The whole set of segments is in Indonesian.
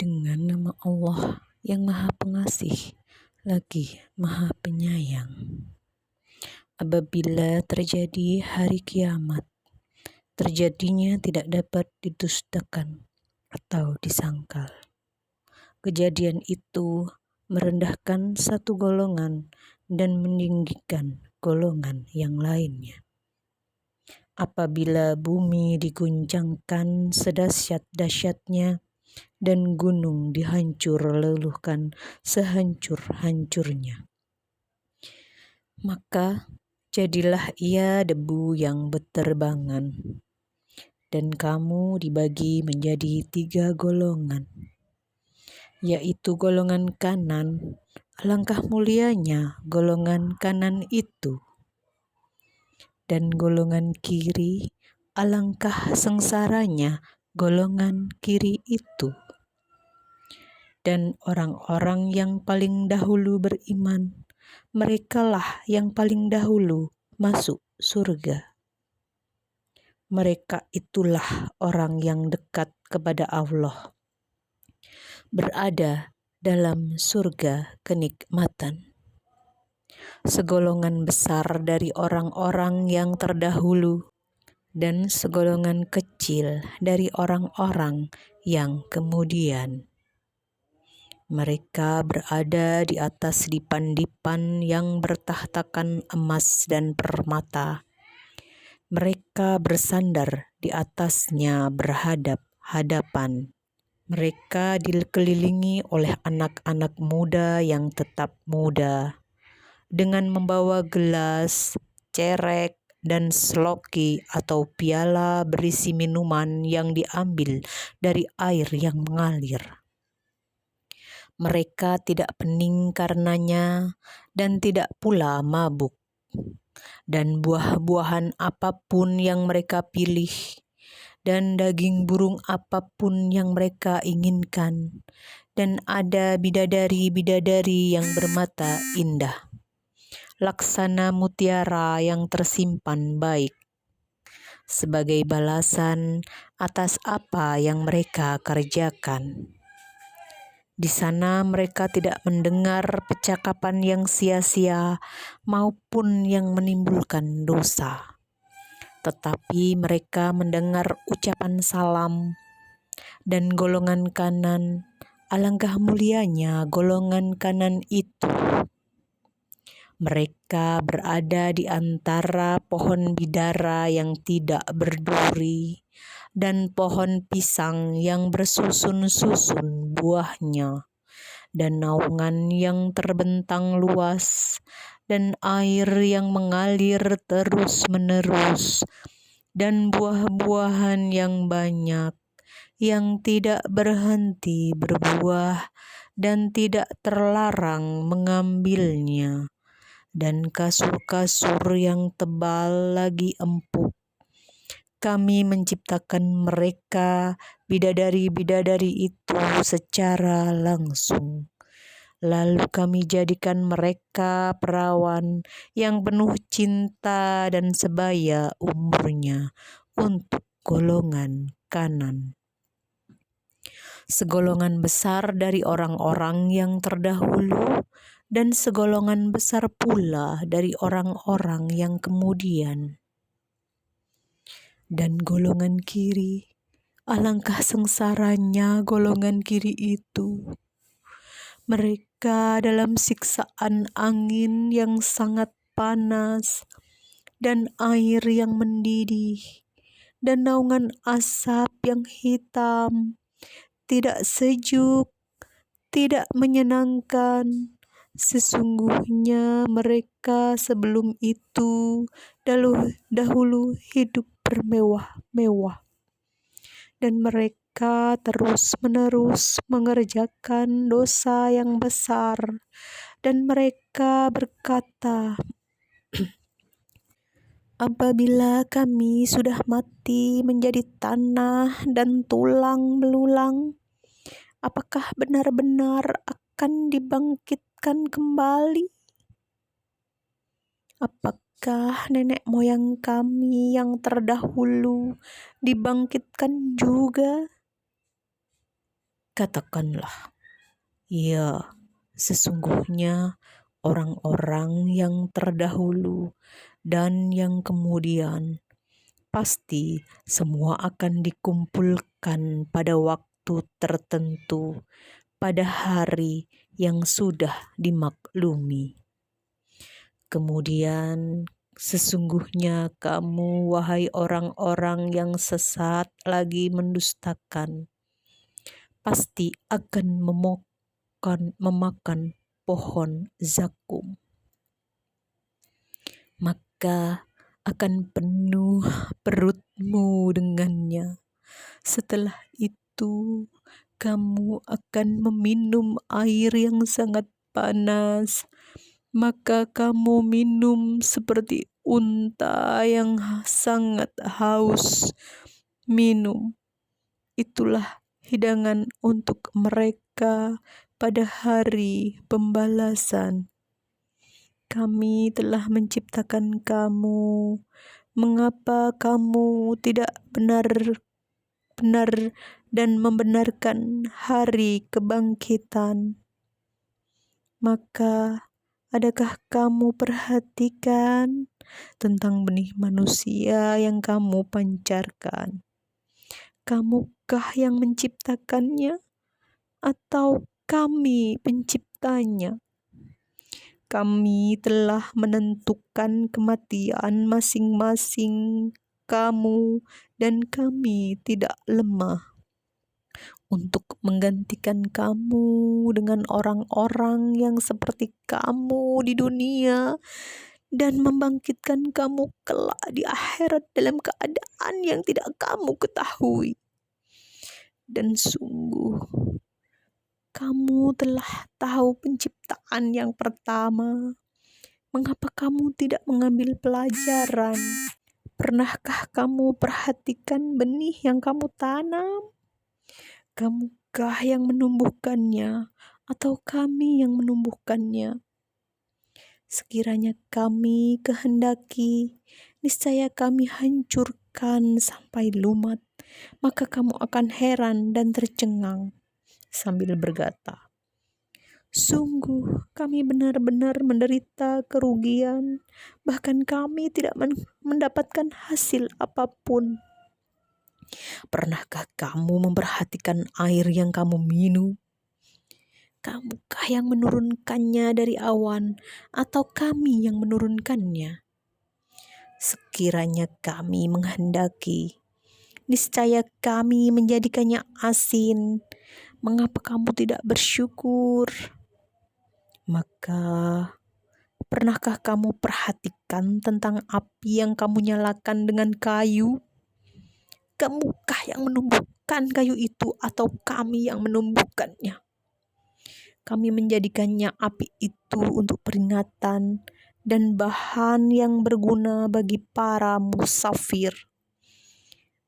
Dengan nama Allah yang Maha Pengasih lagi Maha Penyayang. Apabila terjadi hari kiamat, terjadinya tidak dapat didustakan atau disangkal. Kejadian itu merendahkan satu golongan dan meninggikan golongan yang lainnya. Apabila bumi diguncangkan sedahsyat-dahsyatnya dan gunung dihancur luluhkan sehancur-hancurnya, maka jadilah ia debu yang berterbangan, dan kamu dibagi menjadi 3 golongan, yaitu golongan kanan. Alangkah mulianya golongan kanan itu, dan golongan kiri, alangkah sengsaranya golongan kiri itu. Dan orang-orang yang paling dahulu beriman, merekalah yang paling dahulu masuk surga. Mereka itulah orang yang dekat kepada Allah, berada dalam surga kenikmatan. Segolongan besar dari orang-orang yang terdahulu dan segolongan kecil dari orang-orang yang kemudian. Mereka berada di atas dipan-dipan yang bertahtakan emas dan permata. Mereka bersandar di atasnya berhadap-hadapan. Mereka dikelilingi oleh anak-anak muda yang tetap muda, dengan membawa gelas, cerek, dan sloki atau piala berisi minuman yang diambil dari air yang mengalir. Mereka tidak pening karenanya dan tidak pula mabuk. Dan buah-buahan apapun yang mereka pilih, dan daging burung apapun yang mereka inginkan, dan ada bidadari-bidadari yang bermata indah, laksana mutiara yang tersimpan baik, sebagai balasan atas apa yang mereka kerjakan. Di sana mereka tidak mendengar percakapan yang sia-sia maupun yang menimbulkan dosa, tetapi mereka mendengar ucapan salam. Dan golongan kanan, alangkah mulianya golongan kanan itu. Mereka berada di antara pohon bidara yang tidak berduri dan pohon pisang yang bersusun-susun buahnya, dan naungan yang terbentang luas, dan air yang mengalir terus-menerus, dan buah-buahan yang banyak yang tidak berhenti berbuah dan tidak terlarang mengambilnya, dan kasur-kasur yang tebal lagi empuk. Kami menciptakan mereka, bidadari-bidadari itu, secara langsung. Lalu kami jadikan mereka perawan yang penuh cinta dan sebaya umurnya untuk golongan kanan. Segolongan besar dari orang-orang yang terdahulu dan segolongan besar pula dari orang-orang yang kemudian. Dan golongan kiri, alangkah sengsaranya golongan kiri itu. Mereka dalam siksaan angin yang sangat panas, dan air yang mendidih, dan naungan asap yang hitam, tidak sejuk, tidak menyenangkan. Sesungguhnya mereka sebelum itu dahulu hidup bermewah-mewah, dan mereka terus-menerus mengerjakan dosa yang besar, dan mereka berkata, apabila kami sudah mati menjadi tanah dan tulang belulang, apakah benar-benar akan dibangkitkan kembali? Apakah nenek moyang kami yang terdahulu dibangkitkan juga? Katakanlah, ya, sesungguhnya orang-orang yang terdahulu dan yang kemudian pasti semua akan dikumpulkan pada waktu tertentu, pada hari yang sudah dimaklumi. Kemudian sesungguhnya kamu, wahai orang-orang yang sesat lagi mendustakan, pasti akan memakan pohon zakum. Maka akan penuh perutmu dengannya. Setelah itu, kamu akan meminum air yang sangat panas. Maka kamu minum seperti unta yang sangat haus. Minum. Itulah hidangan untuk mereka pada hari pembalasan. Kami telah menciptakan kamu. Mengapa kamu tidak benar-benar dan membenarkan hari kebangkitan? Maka, adakah kamu perhatikan tentang benih manusia yang kamu pancarkan? Kamukah yang menciptakannya, atau kami penciptanya? Kami telah menentukan kematian masing-masing kamu, dan kami tidak lemah untuk menggantikan kamu dengan orang-orang yang seperti kamu di dunia, dan membangkitkan kamu kelak di akhirat dalam keadaan yang tidak kamu ketahui. Dan sungguh, kamu telah tahu penciptaan yang pertama. Mengapa kamu tidak mengambil pelajaran? Pernahkah kamu perhatikan benih yang kamu tanam? Kamukah yang menumbuhkannya, atau kami yang menumbuhkannya? Sekiranya kami kehendaki, niscaya kami hancurkan sampai lumat. Maka kamu akan heran dan tercengang sambil berkata, sungguh kami benar-benar menderita kerugian, bahkan kami tidak mendapatkan hasil apapun. Pernahkah kamu memperhatikan air yang kamu minum? Kamukah yang menurunkannya dari awan, atau kami yang menurunkannya? Sekiranya kami menghendaki, niscaya kami menjadikannya asin. Mengapa kamu tidak bersyukur? Maka, pernahkah kamu perhatikan tentang api yang kamu nyalakan dengan kayu? Kamukah yang menumbuhkan kayu itu, atau kami yang menumbuhkannya? Kami menjadikannya api itu untuk peringatan dan bahan yang berguna bagi para musafir.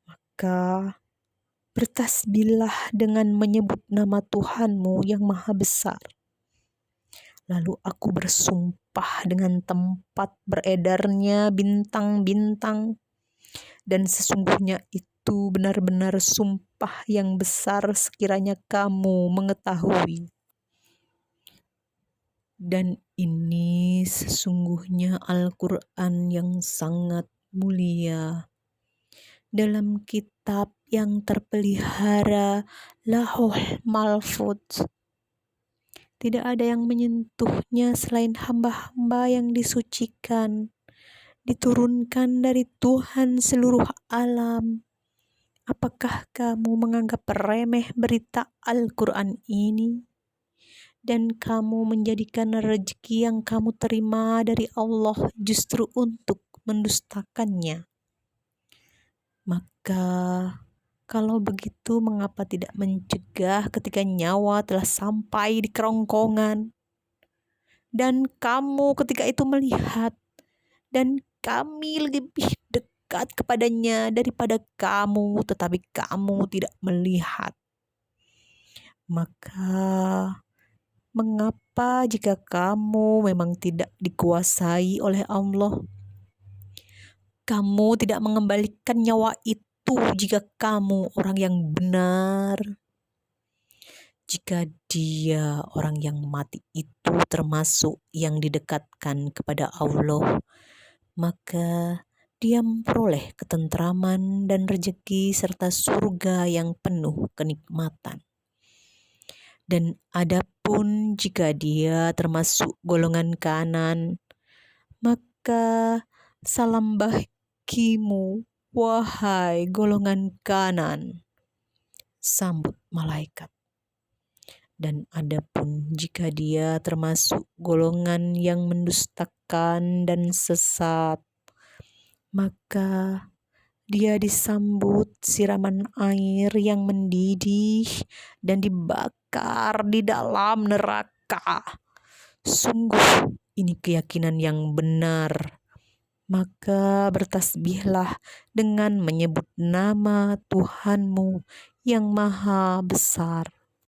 Maka, bertasbihlah dengan menyebut nama Tuhanmu yang Maha Besar. Lalu aku bersumpah dengan tempat beredarnya bintang-bintang, dan sesungguhnya itu benar-benar sumpah yang besar sekiranya kamu mengetahui. Dan ini sesungguhnya Al-Quran yang sangat mulia, dalam kitab yang terpelihara Lauhul Mahfuz. Tidak ada yang menyentuhnya selain hamba-hamba yang disucikan, diturunkan dari Tuhan seluruh alam. Apakah kamu menganggap remeh berita Al-Quran ini? Dan kamu menjadikan rezeki yang kamu terima dari Allah justru untuk mendustakannya. Maka, kalau begitu, mengapa tidak mencegah ketika nyawa telah sampai di kerongkongan, dan kamu ketika itu melihat, dan kami lebih dekat kepadanya daripada kamu, tetapi kamu tidak melihat? Maka, mengapa jika kamu memang tidak dikuasai oleh Allah, kamu tidak mengembalikan nyawa itu jika kamu orang yang benar? Jika dia orang yang mati itu termasuk yang didekatkan kepada Allah, maka dia memperoleh ketentraman dan rezeki serta surga yang penuh kenikmatan. Dan adapun jika dia termasuk golongan kanan, maka salam bagimu, wahai golongan kanan, sambut malaikat. Dan adapun jika dia termasuk golongan yang mendustakan dan sesat, maka dia disambut siraman air yang mendidih dan dibakar di dalam neraka. Sungguh ini keyakinan yang benar. Maka bertasbihlah dengan menyebut nama Tuhanmu yang maha besar